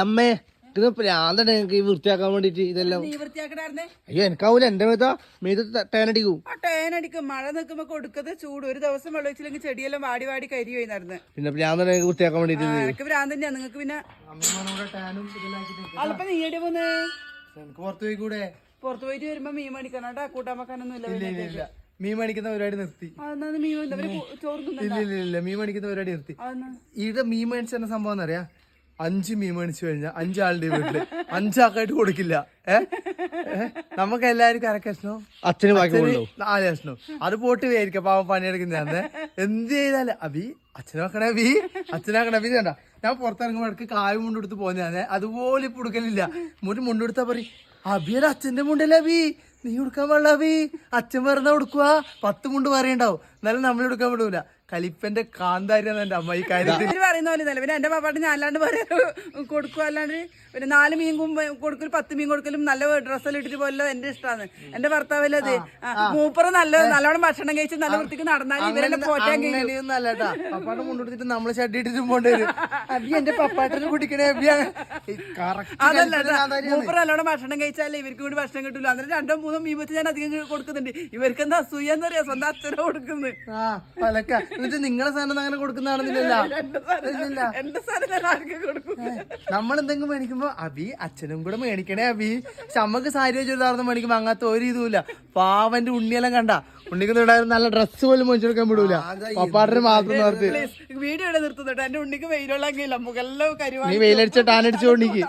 അമ്മേ ഇത് പ്രാന്താണ് എനിക്ക് ഈ വൃത്തിയാക്കാൻ വേണ്ടിട്ട് ഇതെല്ലാം. അയ്യോ എനിക്കാവൂല, എന്റെ മീത് ടേനടിക്കും. ടേനടിക്കും. മഴ നിൽക്കുമ്പോ കൊടുക്കത് ചൂട്. ഒരു ദിവസം വെള്ളം വെച്ചില്ലെങ്കിൽ ചെടിയെല്ലാം വാടി വാടി കരി പോയിന്നായിരുന്നു. പിന്നെ പ്രാന്താണ് എനിക്ക് വൃത്തിയാക്കാൻ വേണ്ടിട്ട്. എനിക്ക് ഭ്രാന്ത് തന്നെയാ. നിങ്ങൾക്ക് പിന്നെ അല്പം നീയടി പോന്ന് പുറത്തു പോയി കൂടെ. പുറത്തു പോയിട്ട് വരുമ്പോ മീൻ മേടിക്കാനാട്ടാ. കൂട്ടാൻ വെക്കാനൊന്നും ഇല്ല. മീൻ മേടിക്കുന്ന പരിപാടി നിർത്തി. ഇല്ല മീൻ മേടിക്കുന്ന പരിപാടി നിർത്തി. ഇവിടെ മീൻ മേടിച്ച സംഭവം എന്നറിയാ, 5 മീൻ മേടിച്ചു കഴിഞ്ഞാൽ 5 ആളുടെ വീട്ടില് 5 ആൾക്കായിട്ട് കൊടുക്കില്ല. നമുക്ക് എല്ലാവർക്കും അരക്കഷ്ണോ അച്ഛന് 4 കഷ്ണോ അത് പോട്ട് വിചാരിക്കാം. പാവം പണിയെടുക്കുന്ന എന്ത് ചെയ്താലും അഭി അച്ഛനാക്കണേ അഭി അച്ഛനാക്കണേ അഭി വേണ്ട. ഞാൻ പുറത്തിറങ്ങുമ്പോൾ ഇടയ്ക്ക് കായ് മുണ്ടെടുത്ത് പോകുന്നതാണ്. അതുപോലെ ഇപ്പൊ കൊടുക്കലില്ല. മുണ്ടെടുത്താ പറയും അഭിയുടെ അച്ഛന്റെ മുണ്ടല്ലേ അഭി, നീ കൊടുക്കാൻ പാടില്ല അഭി, അച്ഛൻ പറഞ്ഞ കൊടുക്കുക. 10 മുണ്ട് പറയണ്ടാവും, എന്നാലും നമ്മൾ കൊടുക്കാൻ പറ്റൂല. കലിപ്പന്റെ കാന്താരിയാണ് എന്റെ അമ്മ ഈ കാര്യത്തിൽ പറയുന്ന പോലെ. പിന്നെ എന്റെ പാപ്പാട്ട് ഞാൻ അല്ലാണ്ട് കൊടുക്കുക. അല്ലാണ്ട് പിന്നെ 4 മീൻ കൊടുക്കലും 10 മീൻ കൊടുക്കലും നല്ല ഡ്രസ്സെല്ലാം ഇട്ടിട്ട് പോലെ എന്റെ ഇഷ്ടമാണ്. എന്റെ ഭർത്താവല്ലേ അത്. മൂപ്പറ് നല്ലോണം ഭക്ഷണം കഴിച്ച് നല്ല വൃത്തിക്ക് നടന്നാൽ ഇവരെല്ലാം പോറ്റാൻ കഴിയും. നല്ലട്ടാ. പപ്പാട്ട് മുണ്ടെടുത്തിട്ട് നമ്മള് ഷഡ് ഇട്ടിട്ട് പോകേണ്ടി വരും. അബി എന്റെ പപ്പാട്ടിന് കുടിക്കണേ അതല്ല. മൂപ്പറ് നല്ലോണം ഭക്ഷണം കഴിച്ചാലേ ഇവർക്ക് കൂടി ഭക്ഷണം കിട്ടൂല. അന്നേരം 2 3 മീൻ വെച്ച് ഞാൻ അധികം കൊടുക്കുന്നുണ്ട്. ഇവർക്ക് എന്താ അസൂയെന്ന് പറയാ, സ്വന്തം അച്ഛനെ കൊടുക്കുന്നത്. എന്നിട്ട് നിങ്ങളെ സാധനം അങ്ങനെ കൊടുക്കുന്നതാണെന്നില്ല. എന്റെ സാധനം ആർക്കും കൊടുക്കും. നമ്മളെന്തെങ്കിലും മേടിക്കുമ്പോ അബി അച്ഛനും കൂടെ മേടിക്കണേ അബി. നമുക്ക് സാരി ചുരിദാർന്ന് മേടിക്കുമ്പോ അങ്ങനത്തെ ഒരു ഇതുമില്ല. പാവന്റെ ഉണ്ണിയെല്ലാം കണ്ട ഉണ്ണിക്കുണ്ടായിരുന്നു നല്ല ഡ്രസ്സ് പോലും മേടിച്ചെടുക്കാൻ വിടൂല. പപ്പാട്ടിന് മാത്രം നിർത്തി വീഡിയോ ഇവിടെ നിർത്തുന്നുണ്ട്. എന്റെ ഉണ്ണിക്ക് വെയിലുള്ളെങ്കിൽ നമുക്കെല്ലാം കരുവാ. നീ വെയിലടിച്ച ടാനടിച്ചോണ്ടിക്ക്.